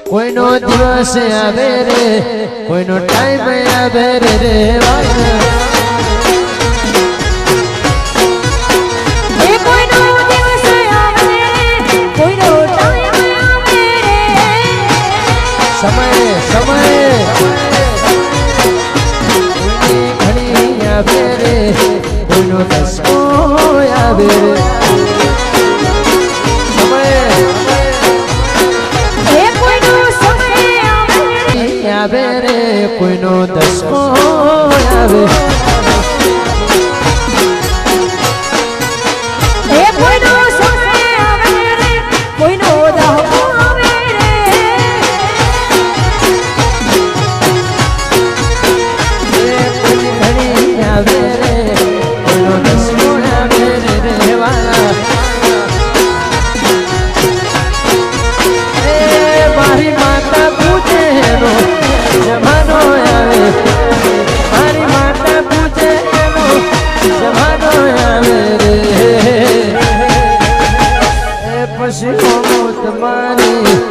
કોઈનો દિવસ આવે રે કોઈનો ટાઈમ આવે રે રેવાના કોઈનો દિવસ આવે કોઈનો ટાઈમ આવે સમય ઘડી આવે રે કોઈનો દસકો આવે રે આવે રે કોઈનો દસકો આવે કોઈનો સમય આવે રે કોઈનો દહકો આવે રે કોઈની ઘડી આવે રે કોઈનો દસકો આવે રે રેવાના મારી માતા પૂછે એનો જમાનો આવે મારી માતા પૂછે એનો જમાનો આવે રે એ પછી તમારી